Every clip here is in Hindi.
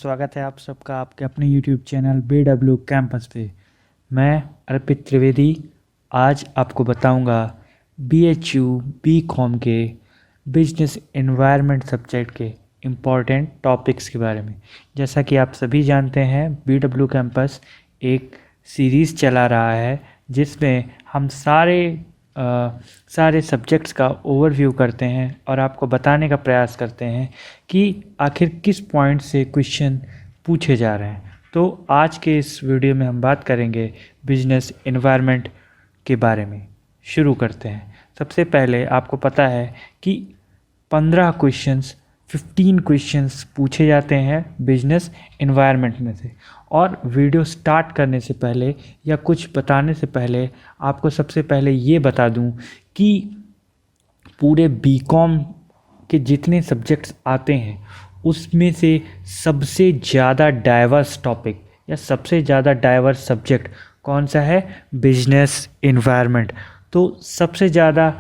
स्वागत है आप सबका आपके अपने YouTube चैनल BW कैंपस पे। मैं अर्पित त्रिवेदी आज आपको बताऊंगा BHU BCom के बिजनेस एनवायरनमेंट सब्जेक्ट के इम्पॉर्टेंट टॉपिक्स के बारे में। जैसा कि आप सभी जानते हैं BW कैंपस एक सीरीज़ चला रहा है जिसमें हम सारे सब्जेक्ट्स का ओवरव्यू करते हैं और आपको बताने का प्रयास करते हैं कि आखिर किस पॉइंट से क्वेश्चन पूछे जा रहे हैं। तो आज के इस वीडियो में हम बात करेंगे बिजनेस एनवायरनमेंट के बारे में। शुरू करते हैं। सबसे पहले आपको पता है कि 15 क्वेश्चंस पूछे जाते हैं बिजनेस एनवायरनमेंट में से। और वीडियो स्टार्ट करने से पहले या कुछ बताने से पहले आपको सबसे पहले ये बता दूं कि पूरे बीकॉम के जितने सब्जेक्ट्स आते हैं उसमें से सबसे ज़्यादा डाइवर्स टॉपिक या सबसे ज़्यादा डाइवर्स सब्जेक्ट कौन सा है? Business environment. तो सबसे ज़्यादा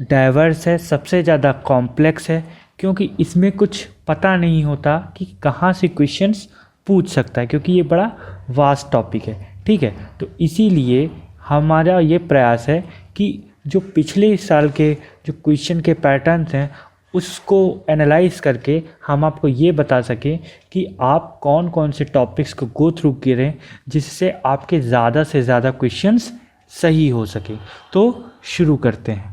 डाइवर्स है, सबसे ज़्यादा कॉम्प्लेक्स है, क्योंकि इसमें कुछ पता नहीं होता कि कहाँ से क्वेश्चंस पूछ सकता है, क्योंकि ये बड़ा वास्ट टॉपिक है। ठीक है, तो इसीलिए हमारा ये प्रयास है कि जो पिछले साल के जो क्वेश्चन के पैटर्न्स हैं उसको एनालाइज करके हम आपको ये बता सकें कि आप कौन कौन से टॉपिक्स को गो थ्रू करें जिससे आपके ज़्यादा से ज़्यादा क्वेश्चंस सही हो सके। तो शुरू करते हैं।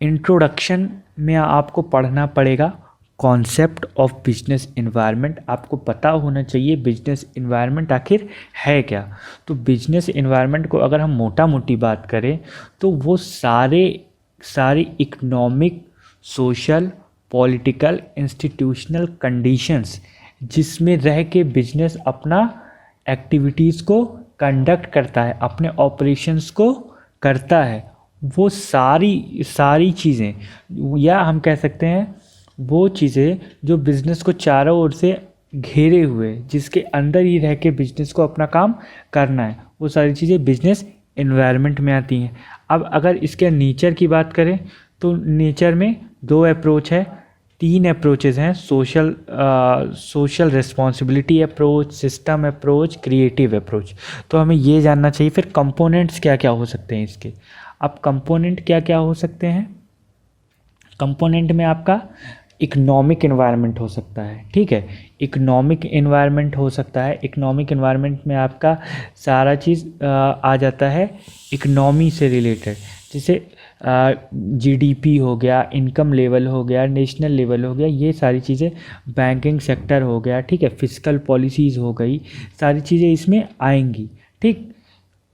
इंट्रोडक्शन में आपको पढ़ना पड़ेगा कॉन्सेप्ट ऑफ बिजनेस एनवायरनमेंट। आपको पता होना चाहिए बिजनेस एनवायरनमेंट आखिर है क्या। तो बिजनेस एनवायरनमेंट को अगर हम मोटा मोटी बात करें तो वो सारी economic, social, political, institutional conditions जिसमें रह के बिजनेस अपना एक्टिविटीज़ को कंडक्ट करता है, अपने ऑपरेशंस को करता है, वो सारी चीज़ें, या हम कह सकते हैं वो चीज़ें जो बिज़नेस को चारों ओर से घेरे हुए, जिसके अंदर ही रह के बिज़नेस को अपना काम करना है, वो सारी चीज़ें बिजनेस एनवायरनमेंट में आती हैं। अब अगर इसके नेचर की बात करें तो नेचर में 2 अप्रोच है, 3 अप्रोचेज़ हैं। Social responsibility approach, system approach, creative approach. तो हमें ये जानना चाहिए फिर कंपोनेंट्स क्या क्या हो सकते हैं इसके। अब कंपोनेंट क्या क्या हो सकते हैं? कंपोनेंट में आपका इकोनॉमिक एनवायरनमेंट हो सकता है। ठीक है, इकोनॉमिक एनवायरनमेंट हो सकता है। इकोनॉमिक एनवायरनमेंट में आपका सारा चीज़ आ जाता है इकोनॉमी से रिलेटेड, जैसे जीडीपी हो गया, इनकम लेवल हो गया, नेशनल लेवल हो गया, ये सारी चीज़ें, बैंकिंग सेक्टर हो गया, ठीक है, फिस्कल पॉलिसीज़ हो गई, सारी चीज़ें इसमें आएंगी। ठीक,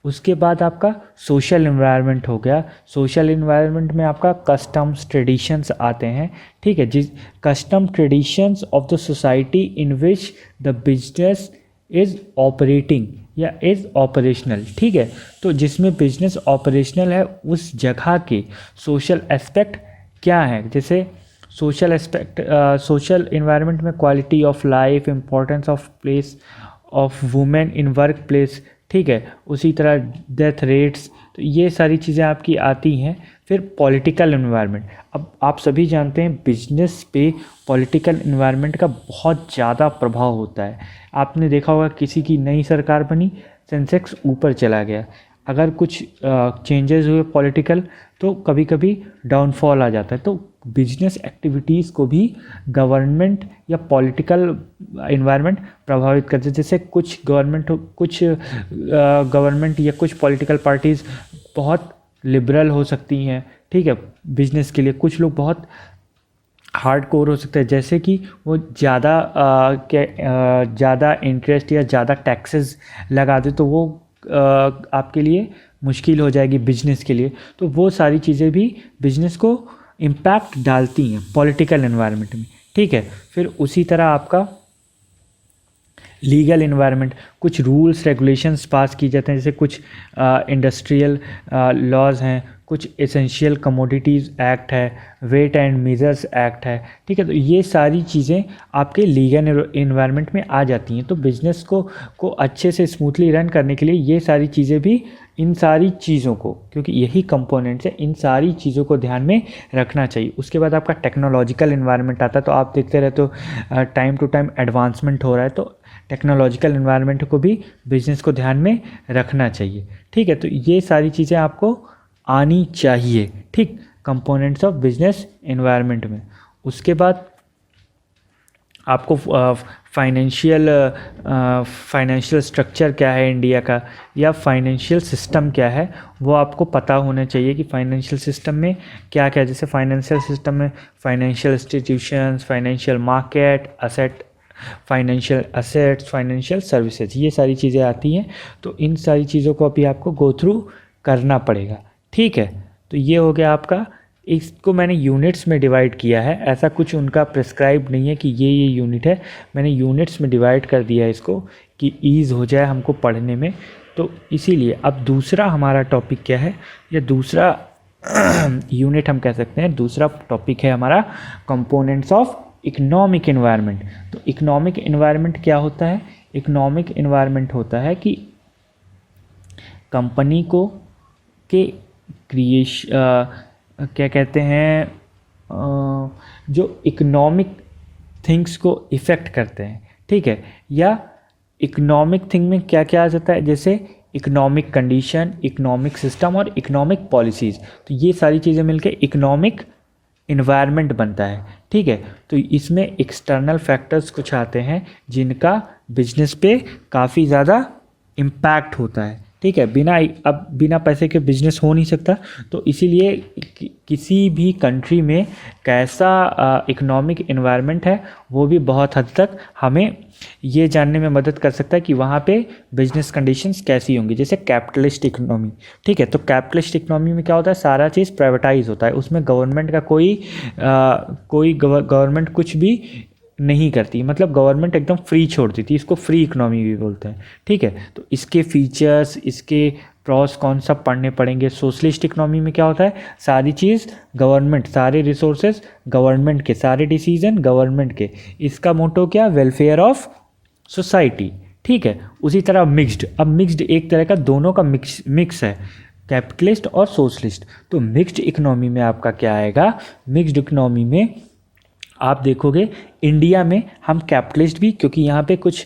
उसके बाद आपका सोशल एनवायरनमेंट हो गया। सोशल एनवायरनमेंट में आपका कस्टम्स, ट्रेडिशंस आते हैं। ठीक है, जिस custom traditions of the society in which the business is operating या इज़ ऑपरेशनल। ठीक है, तो जिसमें बिजनेस ऑपरेशनल है उस जगह के सोशल एस्पेक्ट क्या हैं, जैसे सोशल एस्पेक्ट, सोशल एनवायरनमेंट में quality of life, importance of place of women in work place. ठीक है, उसी तरह डेथ रेट्स, तो ये सारी चीज़ें आपकी आती हैं। फिर पॉलिटिकल एनवायरनमेंट। अब आप सभी जानते हैं बिजनेस पे पॉलिटिकल एनवायरनमेंट का बहुत ज़्यादा प्रभाव होता है। आपने देखा होगा किसी की नई सरकार बनी, सेंसेक्स ऊपर चला गया। अगर कुछ चेंजेस हुए पॉलिटिकल तो कभी कभी डाउनफॉल आ जाता है। तो बिजनेस एक्टिविटीज़ को भी गवर्नमेंट या पॉलिटिकल एनवायरनमेंट प्रभावित करते हैं। जैसे कुछ गवर्नमेंट या कुछ पॉलिटिकल पार्टीज़ बहुत लिबरल हो सकती हैं, ठीक है, बिजनेस के लिए। कुछ लोग बहुत हार्ड कोर हो सकते हैं, जैसे कि वो ज़्यादा इंटरेस्ट या ज़्यादा टैक्सेस लगा दे तो वो आपके लिए मुश्किल हो जाएगी बिजनेस के लिए। तो वो सारी चीज़ें भी बिजनेस को इम्पैक्ट डालती हैं पॉलिटिकल एनवायरनमेंट में। ठीक है, फिर उसी तरह आपका लीगल एनवायरनमेंट, कुछ रूल्स रेगुलेशंस पास की जाते हैं, जैसे कुछ इंडस्ट्रियल लॉज हैं, कुछ एसेंशियल कमोडिटीज़ एक्ट है, वेट एंड मेजर्स एक्ट है। ठीक है, तो ये सारी चीज़ें आपके लीगल एनवायरनमेंट में आ जाती हैं। तो बिज़नेस को अच्छे से स्मूथली रन करने के लिए ये सारी चीज़ें भी इन सारी चीज़ों को, क्योंकि यही कंपोनेंट्स है, इन सारी चीज़ों को ध्यान में रखना चाहिए। उसके बाद आपका टेक्नोलॉजिकल इन्वायरमेंट आता है, तो आप देखते रहते हो टाइम टू टाइम एडवांसमेंट हो रहा है, तो टेक्नोलॉजिकल इन्वायरमेंट को भी बिजनेस को ध्यान में रखना चाहिए। ठीक है, तो ये सारी चीज़ें आपको आनी चाहिए, ठीक, कंपोनेंट्स ऑफ बिजनेस इन्वायरमेंट में। उसके बाद आपको फाइनेंशियल स्ट्रक्चर क्या है इंडिया का, या फाइनेंशियल सिस्टम क्या है, वो आपको पता होना चाहिए कि फाइनेंशियल सिस्टम में क्या क्या है। जैसे फाइनेंशियल सिस्टम में financial institutions, financial market, financial assets, financial services, ये सारी चीज़ें आती हैं। तो इन सारी चीज़ों को अभी आपको गो थ्रू करना पड़ेगा। ठीक है, तो ये हो गया आपका। इसको मैंने यूनिट्स में डिवाइड किया है, ऐसा कुछ उनका प्रिस्क्राइब नहीं है कि ये यूनिट है, मैंने यूनिट्स में डिवाइड कर दिया है इसको कि ईज़ हो जाए हमको पढ़ने में। तो इसीलिए अब दूसरा हमारा टॉपिक क्या है, या दूसरा यूनिट हम कह सकते हैं, दूसरा टॉपिक है हमारा कंपोनेंट्स ऑफ इकोनॉमिक एनवायरनमेंट। तो इकोनॉमिक एनवायरनमेंट क्या होता है? इकोनॉमिक एनवायरनमेंट होता है कि कंपनी को के क्या कहते हैं, जो इकोनॉमिक थिंग्स को इफ़ेक्ट करते हैं। ठीक है, या इकोनॉमिक थिंग में क्या क्या आ जाता है, जैसे इकोनॉमिक कंडीशन, इकोनॉमिक सिस्टम और इकोनॉमिक पॉलिसीज़। तो ये सारी चीज़ें मिलकर इकोनॉमिक इन्वायरमेंट बनता है। ठीक है, तो इसमें एक्सटर्नल फैक्टर्स कुछ आते हैं जिनका बिजनेस पे काफ़ी ज़्यादा इम्पैक्ट होता है। ठीक है, बिना पैसे के बिजनेस हो नहीं सकता। तो इसीलिए किसी भी कंट्री में कैसा इकोनॉमिक एनवायरनमेंट है वो भी बहुत हद तक हमें ये जानने में मदद कर सकता है कि वहाँ पे बिजनेस कंडीशंस कैसी होंगी। जैसे कैपिटलिस्ट इकोनॉमी, ठीक है, तो कैपिटलिस्ट इकोनॉमी में क्या होता है, सारा चीज़ प्राइवेटाइज होता है, उसमें गवर्नमेंट का कोई गवर्नमेंट कुछ भी नहीं करती, मतलब गवर्नमेंट एकदम फ्री छोड़ देती है। इसको फ्री इकोनॉमी भी बोलते हैं। ठीक है, तो इसके फीचर्स, इसके प्रॉस कौन सा पढ़ने पड़ेंगे। सोशलिस्ट इकोनॉमी में क्या होता है, सारी चीज़ गवर्नमेंट, सारे रिसोर्सेज गवर्नमेंट के, सारे डिसीजन गवर्नमेंट के। इसका मोटो क्या, वेलफेयर ऑफ सोसाइटी। ठीक है, उसी तरह मिक्स्ड, अब मिक्स्ड एक तरह का दोनों का मिक्स है, कैपिटलिस्ट और सोशलिस्ट। तो मिक्स्ड इकोनॉमी में आपका क्या आएगा, मिक्स्ड इकोनॉमी में आप देखोगे इंडिया में हम कैपिटलिस्ट भी, क्योंकि यहाँ पे कुछ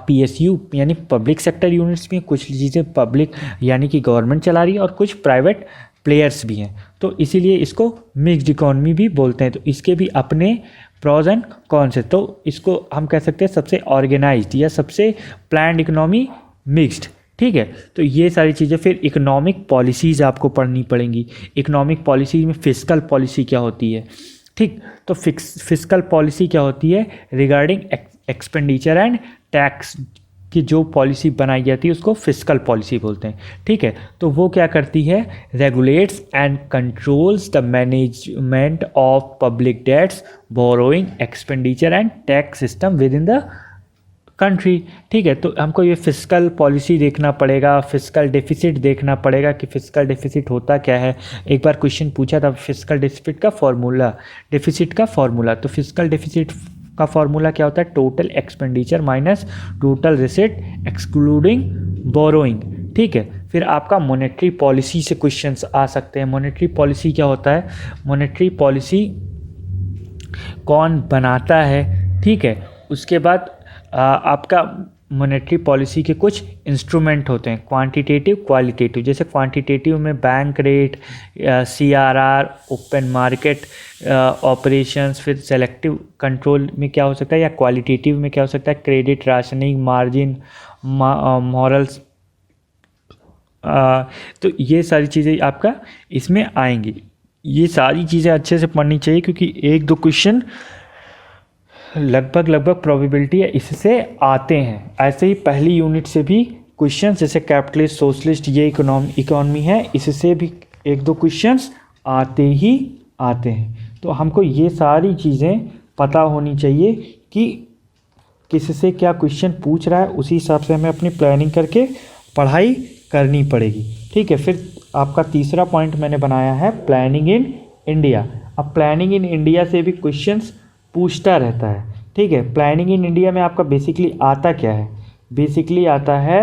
PSU यानी पब्लिक सेक्टर यूनिट्स भी हैं, कुछ चीज़ें पब्लिक यानी कि गवर्नमेंट चला रही है, और कुछ प्राइवेट प्लेयर्स भी हैं। तो इसीलिए इसको मिक्स्ड इकोनॉमी भी बोलते हैं। तो इसके भी अपने प्रॉज एंड कॉन्स है। तो इसको हम कह सकते हैं सबसे ऑर्गेनाइज्ड या सबसे प्लान्ड इकोनॉमी मिक्स्ड। ठीक है, तो ये सारी चीज़ें। फिर इकोनॉमिक पॉलिसीज़ आपको पढ़नी पड़ेंगी। इकोनॉमिक पॉलिसी में फिस्कल पॉलिसी क्या होती है, ठीक, तो फिस्कल पॉलिसी क्या होती है, रिगार्डिंग एक्सपेंडिचर एंड टैक्स की जो पॉलिसी बनाई जाती है उसको फिस्कल पॉलिसी बोलते हैं। ठीक है, तो वो क्या करती है, regulates and controls the management of public debts, borrowing, expenditure and tax system within the country. ठीक है, तो हमको ये फिस्कल पॉलिसी देखना पड़ेगा, फिस्कल डेफिसिट देखना पड़ेगा कि फिस्कल डेफिसिट होता क्या है। एक बार क्वेश्चन पूछा था फिस्कल डेफिसिट का फॉर्मूला, तो फिस्कल डेफिसिट का फॉर्मूला क्या होता है, total expenditure minus total receipt excluding borrowing. ठीक है, फिर आपका मॉनेटरी पॉलिसी से क्वेश्चंस आ सकते हैं। मॉनेटरी पॉलिसी क्या होता है, मॉनेटरी पॉलिसी कौन बनाता है। ठीक है, उसके बाद आपका मॉनेटरी पॉलिसी के कुछ इंस्ट्रूमेंट होते हैं, क्वांटिटेटिव, क्वालिटेटिव। जैसे क्वांटिटेटिव में bank rate, CRR, open market operations. फिर सेलेक्टिव कंट्रोल में क्या हो सकता है, या क्वालिटेटिव में क्या हो सकता है, क्रेडिट, राशनिंग, मार्जिन, मॉरल्स। तो ये सारी चीज़ें आपका इसमें आएंगी। ये सारी चीज़ें अच्छे से पढ़नी चाहिए, क्योंकि एक दो क्वेश्चन लगभग प्रोबेबिलिटी है इससे आते हैं। ऐसे ही पहली यूनिट से भी क्वेश्चन, जैसे कैपिटलिस्ट, सोशलिस्ट, ये इकोनॉमी है, इससे भी एक दो क्वेश्चंस आते हैं। तो हमको ये सारी चीज़ें पता होनी चाहिए कि किससे क्या क्वेश्चन पूछ रहा है, उसी हिसाब से हमें अपनी प्लानिंग करके पढ़ाई करनी पड़ेगी। ठीक है, फिर आपका तीसरा पॉइंट मैंने बनाया है प्लानिंग इन इंडिया। अब प्लानिंग इन इंडिया से भी क्वेश्चंस पूछता रहता है। ठीक है, प्लानिंग इन इंडिया में आपका बेसिकली आता क्या है, बेसिकली आता है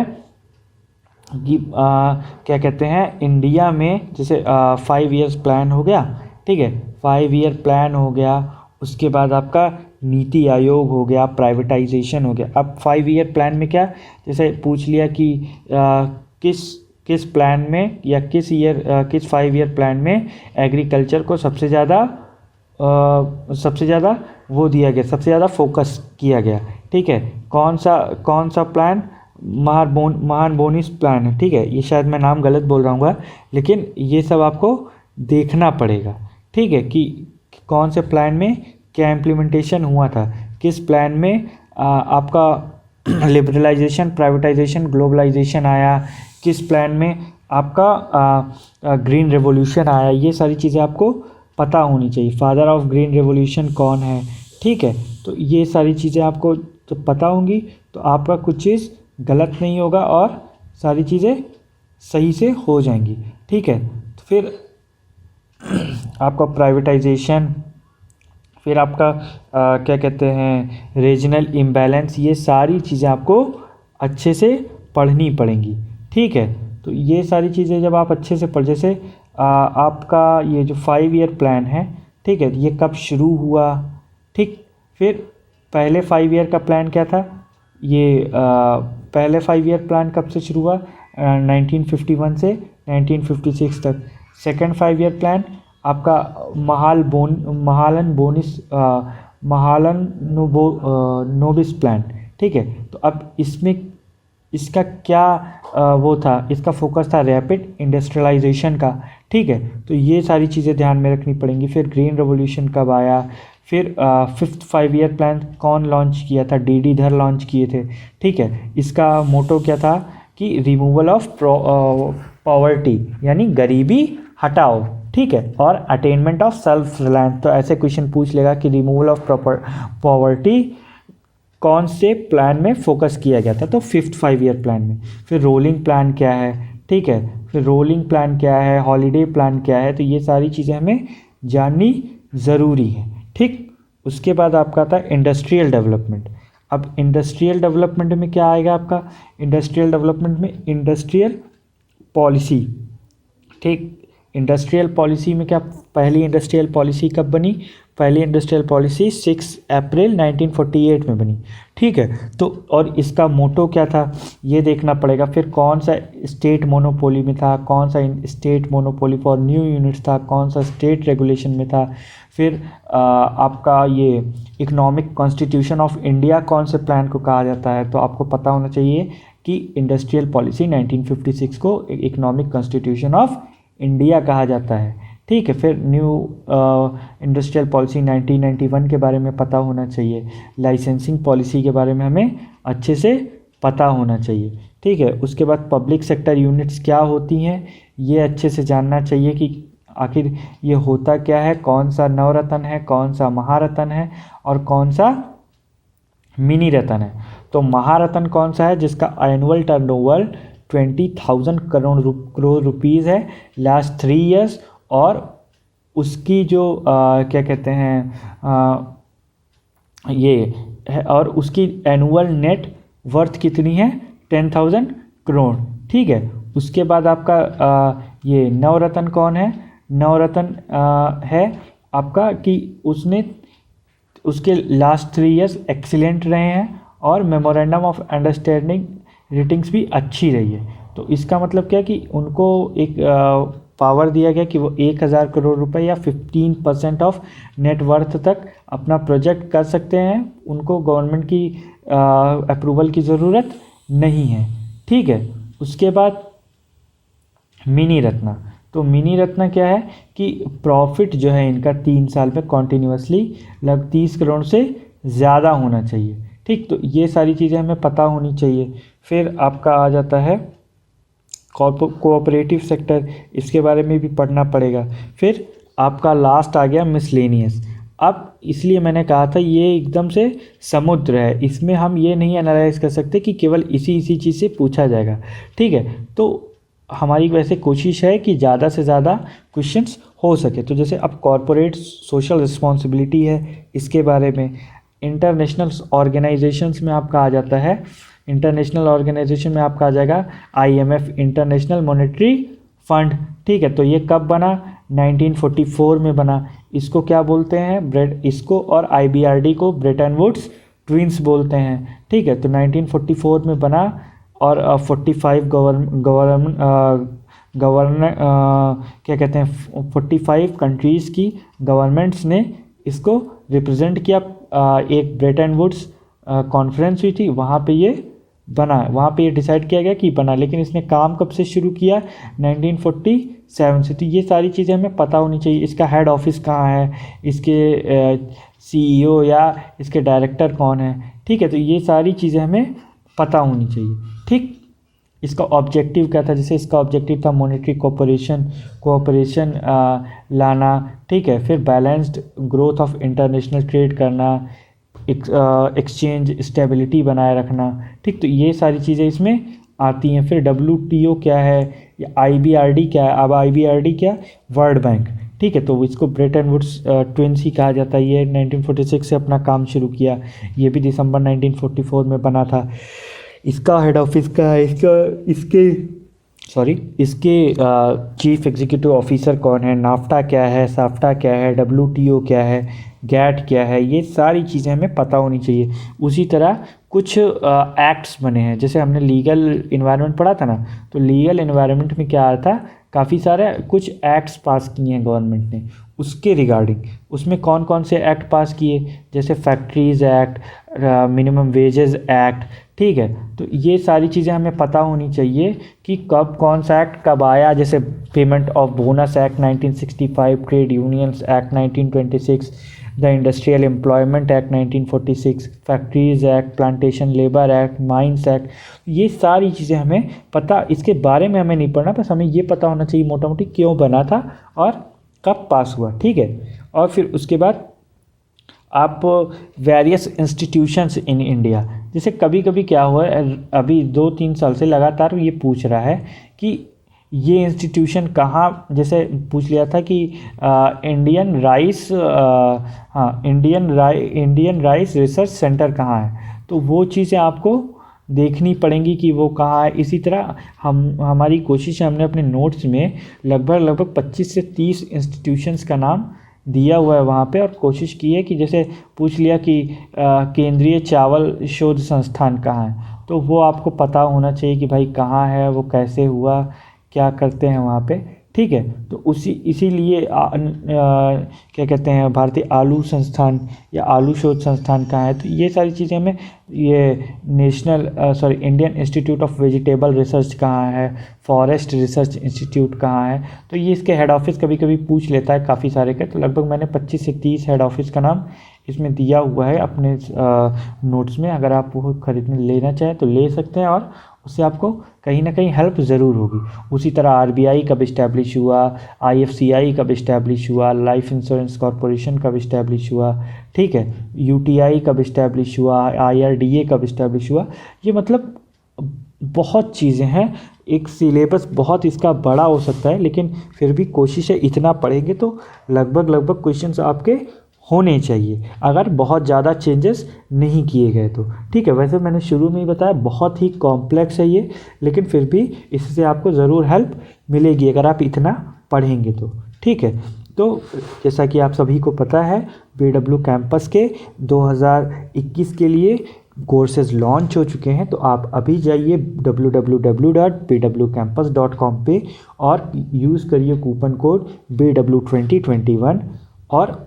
कि क्या कहते हैं, इंडिया में जैसे 5 ईयर्स प्लान हो गया, ठीक है, 5 ईयर प्लान हो गया, उसके बाद आपका नीति आयोग हो गया, प्राइवेटाइजेशन हो गया। अब 5 ईयर प्लान में क्या, जैसे पूछ लिया कि किस किस प्लान में या किस 5 ईयर प्लान में एग्रीकल्चर को सबसे ज़्यादा वो दिया गया, सबसे ज़्यादा फोकस किया गया, ठीक है, कौन सा प्लान, महानबोनिस प्लान है, ठीक है, ये शायद मैं नाम गलत बोल रहा हूँ, लेकिन ये सब आपको देखना पड़ेगा, ठीक है, कि कौन से प्लान में क्या इम्प्लीमेंटेशन हुआ था, किस प्लान में आपका लिबरलाइजेशन, प्राइवेटाइजेशन, ग्लोबलाइजेशन आया, किस प्लान में आपका ग्रीन रेवोल्यूशन आया, ये सारी चीज़ें आपको पता होनी चाहिए। फादर ऑफ ग्रीन रेवोल्यूशन कौन है, ठीक है, तो ये सारी चीज़ें आपको जब पता होंगी तो आपका कुछ चीज़ गलत नहीं होगा और सारी चीज़ें सही से हो जाएंगी, ठीक है। तो फिर आपका प्राइवेटाइजेशन, फिर आपका क्या कहते हैं, रीजनल इम्बैलेंस, ये सारी चीज़ें आपको अच्छे से पढ़नी पड़ेंगी, ठीक है। तो ये सारी चीज़ें जब आप अच्छे से पढ़, जैसे आपका ये जो 5 ईयर प्लान है, ठीक है, ये कब शुरू हुआ, ठीक, फिर पहले 5 ईयर का प्लान क्या था, ये पहले 5 ईयर प्लान कब से शुरू हुआ, 1951 से 1956 तक। सेकंड 5 ईयर प्लान आपका महालन नोबिस प्लान, ठीक है। तो अब इसमें इसका क्या वो था, इसका फोकस था रैपिड इंडस्ट्रियलाइजेशन का, ठीक है। तो ये सारी चीज़ें ध्यान में रखनी पड़ेंगी। फिर ग्रीन रेवोल्यूशन कब आया, फिर 5th 5 ईयर प्लान कौन लॉन्च किया था, डी धर लॉन्च किए थे, ठीक है। इसका मोटो क्या था कि रिमूवल ऑफ पॉवर्टी, यानी गरीबी हटाओ, ठीक है, और अटेनमेंट ऑफ सेल्फ रिलायंस। तो ऐसे क्वेश्चन पूछ लेगा कि रिमूवल ऑफ पॉवर्टी कौन से प्लान में फोकस किया गया था, तो 5th 5 ईयर प्लान में। फिर रोलिंग प्लान क्या है, ठीक है, फिर रोलिंग प्लान क्या है, हॉलीडे प्लान क्या है, तो ये सारी चीज़ें हमें जाननी ज़रूरी है, ठीक। उसके बाद आपका आता है इंडस्ट्रियल डेवलपमेंट। अब इंडस्ट्रियल डेवलपमेंट में क्या आएगा आपका, इंडस्ट्रियल डेवलपमेंट में इंडस्ट्रियल पॉलिसी, ठीक। इंडस्ट्रियल पॉलिसी में क्या, पहली इंडस्ट्रियल पॉलिसी कब बनी, पहली इंडस्ट्रियल पॉलिसी 6 अप्रैल 1948 में बनी, ठीक है। तो और इसका मोटो क्या था ये देखना पड़ेगा। फिर कौन सा स्टेट मोनोपोली में था, कौन सा state monopoly for new units था, कौन सा स्टेट रेगुलेशन में था। फिर आपका ये इकोनॉमिक कॉन्स्टिट्यूशन ऑफ इंडिया कौन से प्लान को कहा जाता है, तो आपको पता होना चाहिए कि इंडस्ट्रियल पॉलिसी 1956 को इकोनॉमिक कॉन्स्टिट्यूशन ऑफ इंडिया कहा जाता है, ठीक है। फिर न्यू इंडस्ट्रियल पॉलिसी 1991 के बारे में पता होना चाहिए। लाइसेंसिंग पॉलिसी के बारे में हमें अच्छे से पता होना चाहिए, ठीक है। उसके बाद पब्लिक सेक्टर यूनिट्स क्या होती हैं ये अच्छे से जानना चाहिए कि आखिर ये होता क्या है, कौन सा नवरत्न है, कौन सा महारत्न है और कौन सा मिनी रत्न है। तो महारत्न कौन सा है, जिसका एनुअल टर्नओवर 20,000 करोड़ रुपीज़ है लास्ट 3 ईयर्स, और उसकी जो क्या कहते हैं ये है, और उसकी एनुअल नेट वर्थ कितनी है, 10,000 करोड़, ठीक है। उसके बाद आपका ये नवरत्न कौन है, नवरत्न है आपका कि उसके लास्ट 3 ईयर्स एक्सीलेंट रहे हैं और मेमोरेंडम ऑफ अंडरस्टैंडिंग रेटिंग्स भी अच्छी रही है। तो इसका मतलब क्या कि उनको एक पावर दिया गया कि वो 1,000 करोड़ रुपए या 15% ऑफ नेटवर्थ तक अपना प्रोजेक्ट कर सकते हैं, उनको गवर्नमेंट की अप्रूवल की ज़रूरत नहीं है, ठीक है। उसके बाद मिनी रत्ना, तो मिनी रत्ना क्या है कि प्रॉफिट जो है इनका 3 साल में कॉन्टीन्यूसली लगभग 30 करोड़ से ज़्यादा होना चाहिए, ठीक। तो ये सारी चीज़ें हमें पता होनी चाहिए। फिर आपका आ जाता है कोऑपरेटिव सेक्टर, इसके बारे में भी पढ़ना पड़ेगा। फिर आपका लास्ट आ गया मिसलेनियस। अब इसलिए मैंने कहा था ये एकदम से समुद्र है, इसमें हम ये नहीं एनालाइज कर सकते कि केवल इसी चीज़ से पूछा जाएगा, ठीक है। तो हमारी वैसे कोशिश है कि ज़्यादा से ज़्यादा क्वेश्चंस हो सके। तो जैसे अब कॉरपोरेट सोशल रिस्पॉन्सिबिलिटी है, इसके बारे में इंटरनेशनल ऑर्गेनाइजेशंस में आपका आ जाता है इंटरनेशनल ऑर्गेनाइजेशन में आपका आ जाएगा IMF, इंटरनेशनल मॉनेटरी फंड। ठीक है, तो ये कब बना? 1944 में बना। इसको क्या बोलते हैं? इसको और IBRD को ब्रेटन वुड्स ट्विंस बोलते हैं। ठीक है, तो 1944 में बना और 45 गवर्नर क्या कहते हैं 45 कंट्रीज़ की गवर्नमेंट्स ने इसको रिप्रेजेंट किया। एक ब्रेटन वुड्स कॉन्फ्रेंस हुई थी, वहाँ पे ये बना, वहाँ पे ये डिसाइड किया गया कि बना। लेकिन इसने काम कब से शुरू किया? 1947 से। तो ये सारी चीज़ें हमें पता होनी चाहिए। इसका हेड ऑफिस कहाँ है, इसके CEO या इसके डायरेक्टर कौन है। ठीक है, तो ये सारी चीज़ें हमें पता होनी चाहिए। ठीक, इसका ऑब्जेक्टिव क्या था? जैसे इसका ऑब्जेक्टिव था मॉनेटरी कोऑपरेशन लाना। ठीक है, फिर balanced growth of international trade करना, एक्सचेंज स्टेबिलिटी बनाए रखना। ठीक, तो ये सारी चीज़ें इसमें आती हैं। फिर WTO क्या है, या IBRD क्या है? अब IBRD क्या? World bank. ठीक है, तो इसको ब्रेटन वुड्स ट्विंस ही कहा जाता है। ये 1946 से अपना काम शुरू किया, ये भी दिसंबर 1944 में बना था। इसका हेड ऑफिस का है, इसके चीफ एग्जीक्यूटिव ऑफिसर कौन है, नाफ्टा क्या है, साफ्टा क्या है, WTO क्या है, गैट क्या है, ये सारी चीज़ें हमें पता होनी चाहिए। उसी तरह कुछ एक्ट्स बने हैं, जैसे हमने लीगल इन्वायरमेंट पढ़ा था ना, तो लीगल इन्वायरमेंट में क्या आ रहा था, काफ़ी सारे कुछ एक्ट्स पास किए हैं गवर्नमेंट ने उसके रिगार्डिंग। उसमें कौन कौन से एक्ट पास किए? जैसे factories act, minimum wages act. ठीक है, तो ये सारी चीज़ें हमें पता होनी चाहिए कि कब कौन सा एक्ट कब आया। जैसे payment of bonus act 1965, trade unions act 1926, the industrial employment act 1946, factories act, plantation labour act, mines act. ये सारी चीज़ें हमें पता, इसके बारे में हमें नहीं पढ़ना, बस हमें ये पता होना चाहिए मोटा मोटी क्यों बना था और कब पास हुआ। ठीक है, और फिर उसके बाद आप वेरियस इंस्टीट्यूशंस इन इंडिया, जैसे कभी कभी क्या हुआ है, अभी 2-3 साल से लगातार ये पूछ रहा है कि ये इंस्टीट्यूशन कहाँ, जैसे पूछ लिया था कि इंडियन राइस रिसर्च सेंटर कहाँ है, तो वो चीज़ें आपको देखनी पड़ेंगी कि वो कहाँ है। इसी तरह हमारी कोशिश है, हमने अपने नोट्स में लगभग 25 से 30 इंस्टीट्यूशंस का नाम दिया हुआ है वहाँ पे, और कोशिश की है कि जैसे पूछ लिया कि केंद्रीय चावल शोध संस्थान कहाँ है, तो वो आपको पता होना चाहिए कि भाई कहाँ है, वो कैसे हुआ, क्या करते हैं वहाँ पे। ठीक है, तो इसीलिए क्या कहते हैं, भारतीय आलू संस्थान या आलू शोध संस्थान कहाँ है, तो ये सारी चीज़ें हमें, ये Indian institute of vegetable research कहाँ है, फॉरेस्ट रिसर्च इंस्टीट्यूट कहाँ है, तो ये इसके हेड ऑफिस कभी कभी पूछ लेता है काफ़ी सारे के। तो लगभग मैंने 25 से 30 हेड ऑफिस का नाम इसमें दिया हुआ है अपने नोट्स में। अगर आप वो खरीदने लेना चाहें तो ले सकते हैं, और उससे आपको कहीं ना कहीं हेल्प ज़रूर होगी। उसी तरह RBI कब इस्टेब्लिश हुआ, IFCI कब इस्टेब्लिश हुआ, लाइफ इंश्योरेंस कॉरपोरेशन कब इस्टेब्लिश हुआ। ठीक है, UTI कब इस्टेब्लिश हुआ, IRDA कब इस्टेब्लिश हुआ। ये मतलब बहुत चीज़ें हैं, एक सिलेबस बहुत इसका बड़ा हो सकता है, लेकिन फिर भी कोशिश है इतना पढ़ेंगे तो लगभग क्वेश्चंस आपके होने चाहिए, अगर बहुत ज़्यादा चेंजेस नहीं किए गए तो। ठीक है, वैसे मैंने शुरू में ही बताया बहुत ही कॉम्प्लेक्स है ये, लेकिन फिर भी इससे आपको ज़रूर हेल्प मिलेगी अगर आप इतना पढ़ेंगे तो। ठीक है, तो जैसा कि आप सभी को पता है, BW कैंपस के 2021 के लिए कोर्सेज लॉन्च हो चुके हैं, तो आप अभी जाइए www.bwcampus.com पे और यूज़ करिए कूपन कोड BW2021, और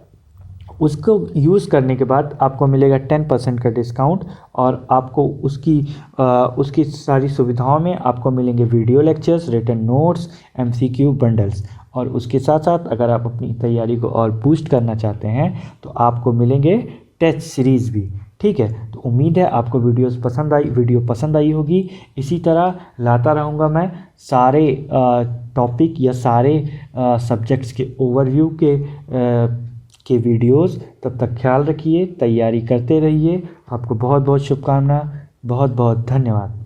उसको यूज़ करने के बाद आपको मिलेगा 10% का डिस्काउंट, और आपको उसकी सारी सुविधाओं में आपको मिलेंगे video lectures, written notes, MCQ bundles, और उसके साथ साथ अगर आप अपनी तैयारी को और बूस्ट करना चाहते हैं तो आपको मिलेंगे टेस्ट सीरीज़ भी। ठीक है, तो उम्मीद है आपको वीडियो पसंद आई होगी। इसी तरह लाता रहूँगा मैं सारे टॉपिक या सारे सब्जेक्ट्स के ओवरव्यू के वीडियोस। तब तक ख्याल रखिए, तैयारी करते रहिए। आपको बहुत बहुत शुभकामना, बहुत बहुत धन्यवाद।